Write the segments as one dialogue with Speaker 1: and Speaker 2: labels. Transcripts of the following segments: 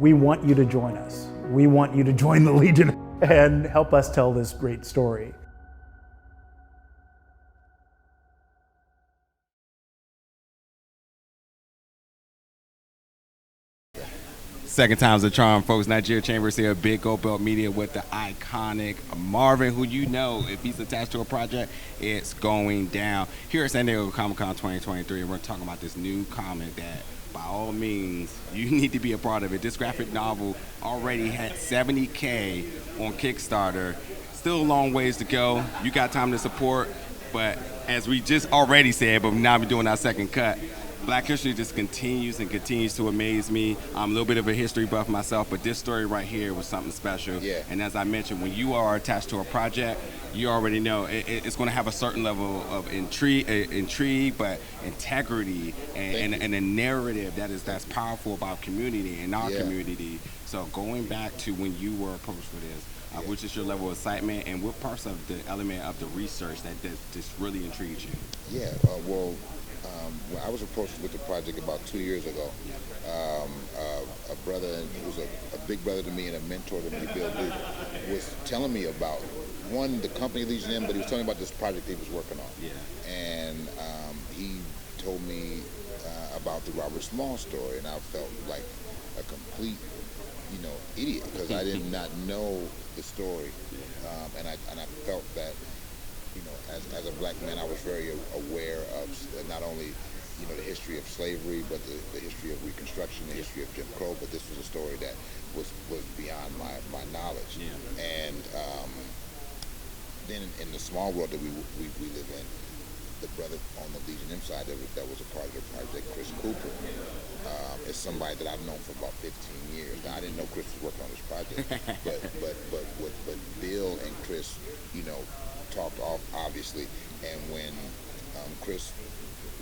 Speaker 1: We want you to join us. We want you to join the Legion and help us tell this great story.
Speaker 2: Second time's a charm, folks. Nigeria Chambers here, Big Gold Belt Media with the iconic Marvin, who you know, if he's attached to a project, it's going down. Here at San Diego Comic-Con 2023, we're talking about this new comic that, by all means, you need to be a part of it. This graphic novel already had 70K on Kickstarter. Still a long ways to go. You got time to support, but as we just already said, but now we're doing our second cut, Black history just continues and continues to amaze me. I'm a little bit of a history buff myself, but this story right here was something special.
Speaker 3: Yeah.
Speaker 2: And as I mentioned, when you are attached to a project, you already know it's going to have a certain level of intrigue, but integrity and a narrative that's powerful about community and our community. So going back to when you were approached for this, which is your level of excitement, and what parts of the element of the research that just really intrigues you?
Speaker 3: Yeah, well, I was approached with the project about 2 years ago. A brother who was a big brother to me and a mentor to me, Bill Duke, was telling me about, one, the company Legion In, but he was telling me about this project he was working on.
Speaker 2: Yeah.
Speaker 3: And he told me about the Robert Small story, and I felt like a complete, idiot, because I did not know the story. And I felt that, as a black man, I was very aware of not only, the history of slavery, but the history of Reconstruction, the history of Jim Crow. But this was a story that was beyond my knowledge.
Speaker 2: Yeah.
Speaker 3: And then in the small world that we live in, the brother on the Legion M side that was a part of the project, Chris Cooper, is somebody that I've known for about 15 years. Now, I didn't know Chris was working on this project, but Bill and Chris, talked off, obviously, and when Chris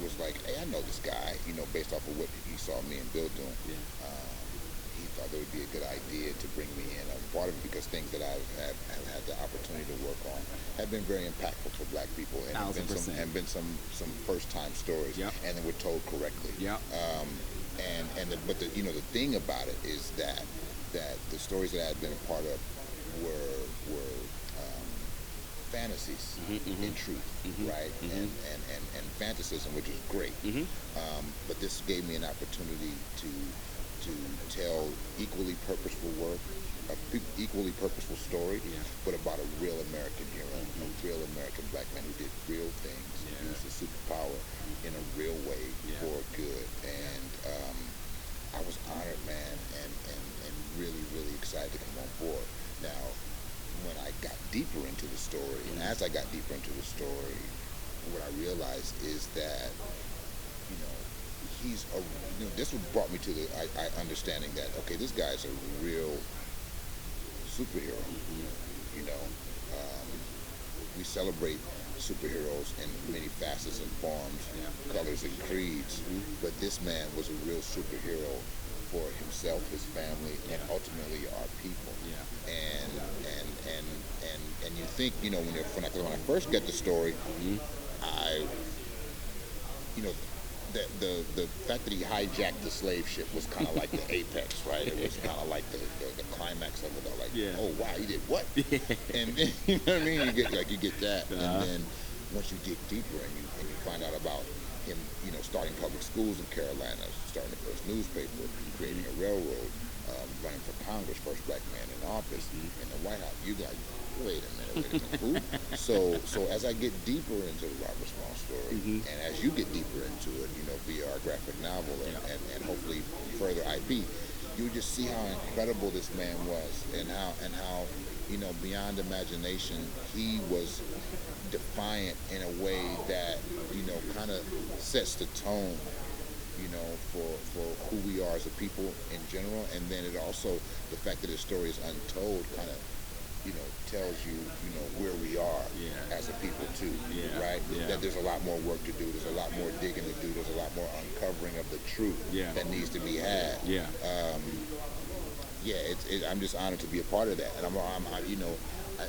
Speaker 3: was like, hey, I know this guy, based off of what he saw me and Bill doing, he thought it would be a good idea to bring me in. Part of it because things that I've had the opportunity to work on have been very impactful for black people, and have been some first-time stories, and they were told correctly. But the thing about it is that the stories that I had been a part of were fantasies in truth, right? And fantasism, which is great. But this gave me an opportunity to tell equally purposeful work, equally purposeful story, but about a real American hero, a real American black man who did real things, used his superpower in a real way for good. And I was honored, man, and really, really excited to come on board. Now, when I got deeper into the story, and as I got deeper into the story, what I realized is that, this brought me to the understanding that, okay, this guy's a real superhero. We celebrate superheroes in many facets and forms, colors and creeds, but this man was a real superhero for himself, his family, and ultimately our people. And you think, when I first got the story, the fact that he hijacked the slave ship was kind of like the apex, right? It was kind of like the climax of it all. Like, oh wow, he did what? And then, you know what I mean? You get that, and then once you dig deeper and you find out about him, starting public schools in Carolina, starting the first newspaper, creating a railroad, running for Congress, first black man in office, in the White House. You like, wait a minute, who? So as I get deeper into the Robert Small story, and as you get deeper into it, via our graphic novel and hopefully further IP, you just see how incredible this man was, and how beyond imagination, he was defiant in a way that kind of sets the tone for who we are as a people in general. And then it also, the fact that his story is untold kind of tells you where we are as a people too, right? That there's a lot more work to do, there's a lot more digging to do, there's a lot more uncovering of the truth that needs to be had. I'm just honored to be a part of that. And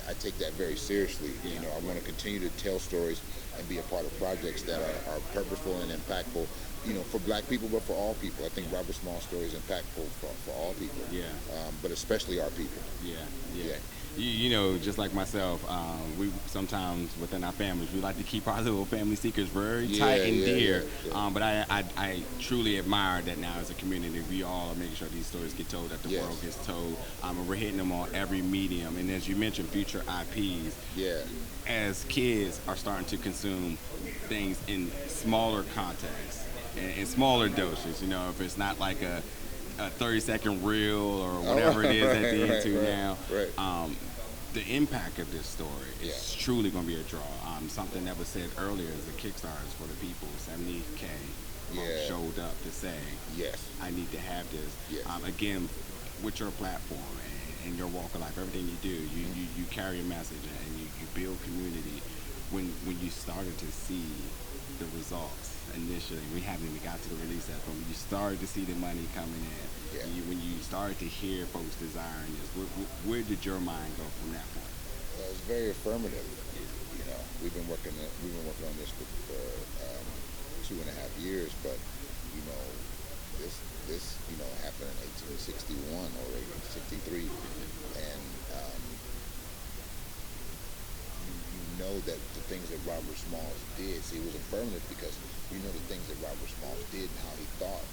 Speaker 3: I take that very seriously. You know, I want to continue to tell stories and be a part of projects that are purposeful and impactful, you know, for black people, but for all people. I think Robert Small's story is impactful for all people.
Speaker 2: Yeah.
Speaker 3: But especially our people.
Speaker 2: Yeah. You know, just like myself, we sometimes within our families, we like to keep our little family secrets very tight and dear. But I truly admire that now as a community, we all are making sure these stories get told, that the world gets told. And we're hitting them on every medium. And as you mentioned, future IPs.
Speaker 3: Yeah.
Speaker 2: As kids are starting to consume things in smaller contexts, in smaller doses, you know, if it's not like a 30-second reel or whatever it is that they're into now. The impact of this story is truly going to be a draw. Something that was said earlier is the Kickstarter is for the people. 70K showed up to say, I need to have this. Again, with your platform and your walk of life, everything you do, you carry a message and you build community. When you started to see the results initially, we haven't even got to the release that, but when you started to see the money coming in, when you started to hear folks desiring this, where did your mind go from that point?
Speaker 3: It's very affirmative. You know, we've been working on this for 2.5 years, but you know, this you know happened in 1861 or 1863, and you know that the things that Robert Smalls did, see, it was affirmative because you know the things that Robert Smalls did and how he thought,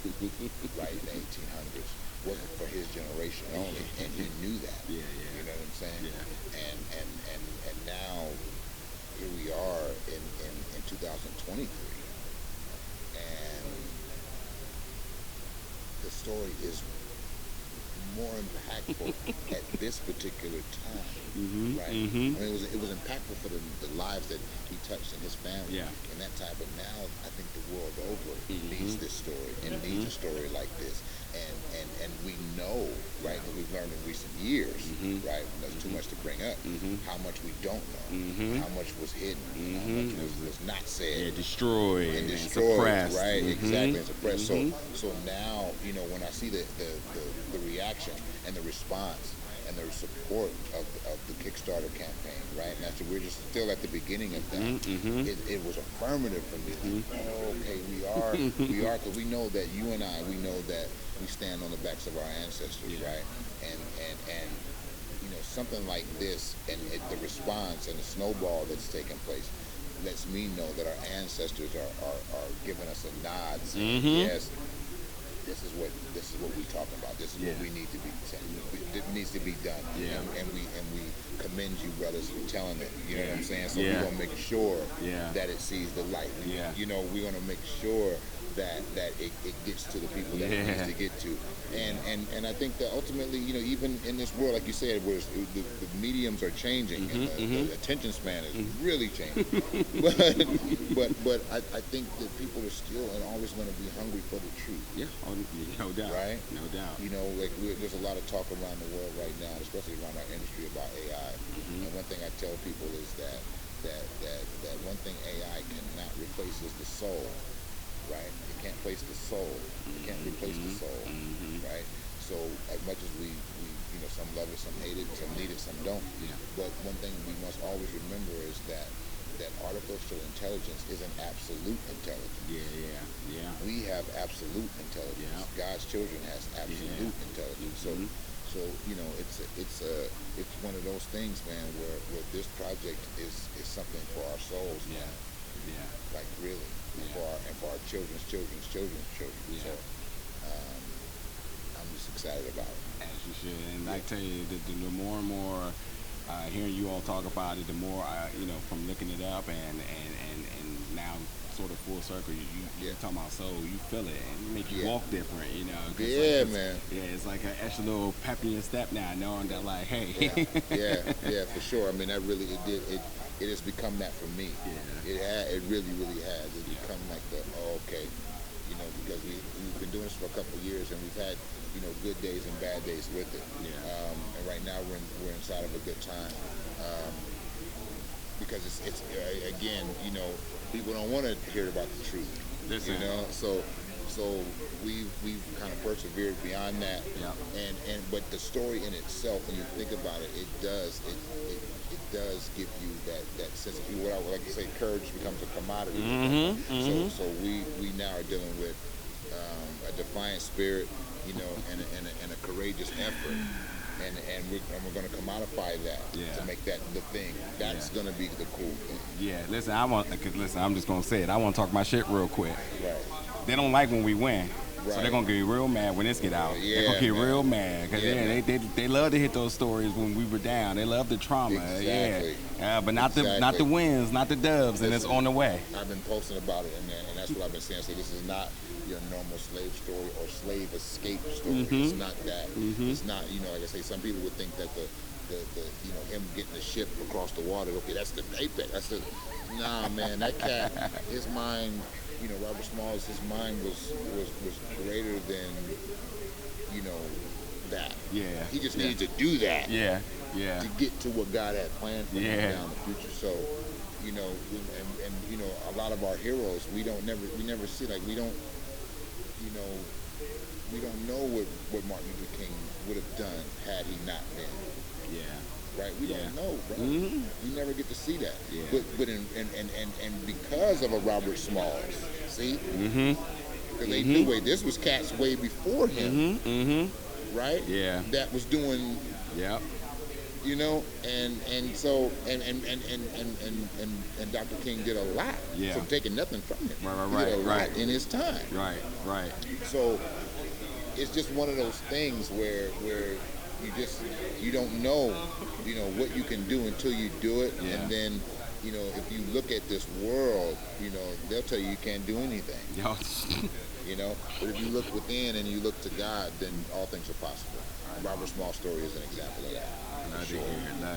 Speaker 3: right, in the 1800s wasn't for his generation only, and he knew that. You know what I'm saying? And now here we are in 2023, and the story is more impactful at this particular time, right? I mean, it was impactful for the lives that he touched in his family and that time. But now I think the world over needs this story and needs a story like this. And we know, right, that we've learned in recent years, right, there's too much to bring up, how much we don't know, how much was hidden, how much was not said.
Speaker 2: Destroyed and suppressed.
Speaker 3: Right, exactly, and suppressed. So now, you know, when I see the reaction and the response and the support of the Kickstarter campaign, right? And actually, we're just still at the beginning of that. It was affirmative for me. Like, oh, okay, we are, because we know that you and I, we know that we stand on the backs of our ancestors, right? And you know, something like this, and the response and the snowball that's taking place lets me know that our ancestors are giving us a nod, saying, yes, this is what we're talking about. This is what we need to be saying. It needs to be done. And we commend you, brothers, for telling it. You know what I'm saying? So we're gonna make sure that it sees the light. You know, we're gonna make sure that it gets to the people that it needs to get to. And I think that ultimately, you know, even in this world, like you said, where the mediums are changing and the attention span is really changing. but I think that people are still and always going to be hungry for the truth.
Speaker 2: No doubt.
Speaker 3: Right?
Speaker 2: No doubt.
Speaker 3: You know, like there's a lot of talk around the world right now, especially around our industry, about AI. And one thing I tell people is that one thing AI cannot replace is the soul. Right? It can't replace the soul. It can't replace the soul. Right? So as much as we you know, some love it, some hate it, some need it, some don't. But one thing we must always remember is that artificial intelligence is an absolute intelligence. We have absolute intelligence. God's children has absolute intelligence. So you know, it's one of those things, man, where this project is something for our souls, man. Like really. And for our children's children's children's children. So I'm just excited about it.
Speaker 2: As you should. And I tell you, the more and more hearing you all talk about it, the more you know, from looking it up and now sort of full circle, you're talking about soul, you feel it and make you walk different, you know.
Speaker 3: Man.
Speaker 2: It's like an extra little pep in your step now, knowing that, like, hey.
Speaker 3: For sure. I mean, that really it has become that for me. It really has. It's become like okay, you know, because we've been doing this for a couple of years and we've had, you know, good days and bad days with it. And right now we're inside of a good time. Because it's again, you know, people don't want to hear about the truth. You know, so so we've kind of persevered beyond that.
Speaker 2: Yeah.
Speaker 3: But the story in itself, when you think about it, it does give you that sense of what I would like to say, courage becomes a commodity. So we now are dealing with a defiant spirit, you know, and a courageous effort. And we're going to commodify that to make that the thing. That's going to be the cool thing.
Speaker 2: Yeah, listen, I'm just going to say it. I want to talk my shit real quick.
Speaker 3: Right.
Speaker 2: They don't like when we win.
Speaker 3: Right.
Speaker 2: So they're going to get real mad when this get out. They're going to get real mad. Because they love to hit those stories when we were down. They love the trauma.
Speaker 3: Exactly.
Speaker 2: But not the wins, not the dubs, and it's on the way.
Speaker 3: I've been posting about it, and that's what I've been saying. So this is not your normal slave story or slave escape story. It's not that. It's not, you know, like I say, some people would think that the you know, him getting the ship across the water, okay, that's the apex. That's the, nah, man, that cat, his mind, you know, Robert Smalls, his mind was greater than, you know, that. Yeah. He just needed to do that.
Speaker 2: Yeah.
Speaker 3: To get to what God had planned for him down the future. So, you know, and you know, a lot of our heroes, we never see, like, we don't, you know, we don't know what Martin Luther King would have done had he not been. Yeah. Right? We don't know, bro. We never get to see that. Yeah. But and because of a Robert Smalls, see? Because they knew, wait, this was cats way before him. Right? Yeah. That was doing you know, and so and Dr. King did a lot. Yeah. So taking nothing from him. Right. He did a lot in his time. Right. So it's just one of those things where you don't know, you know, what you can do until you do it. Yeah. And then, you know, if you look at this world, you know, they'll tell you can't do anything. You know, but if you look within and you look to God, then all things are possible. Robert Small's story is an example of that.
Speaker 2: Love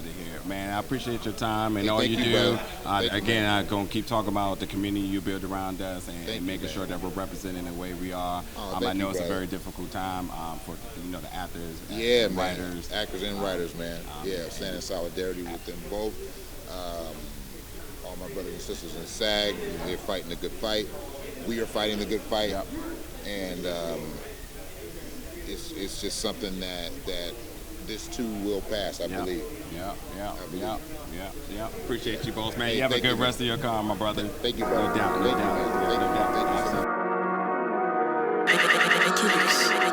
Speaker 2: to hear it. Man, I appreciate your time and all you do. Again, I'm going to keep talking about the community you build around us and making sure that we're representing the way we are. I know it's a very difficult time for, you know, the actors and writers.
Speaker 3: Actors and writers, man. Stand in solidarity with them both. All my brothers and sisters in SAG, they're fighting the good fight. We are fighting the good fight. Yep. And it's just something that this too will pass, I believe.
Speaker 2: Yeah. Appreciate you both, man. You have a good rest of your con, my brother.
Speaker 3: Thank you, brother.
Speaker 2: No doubt.
Speaker 3: Thank you so much.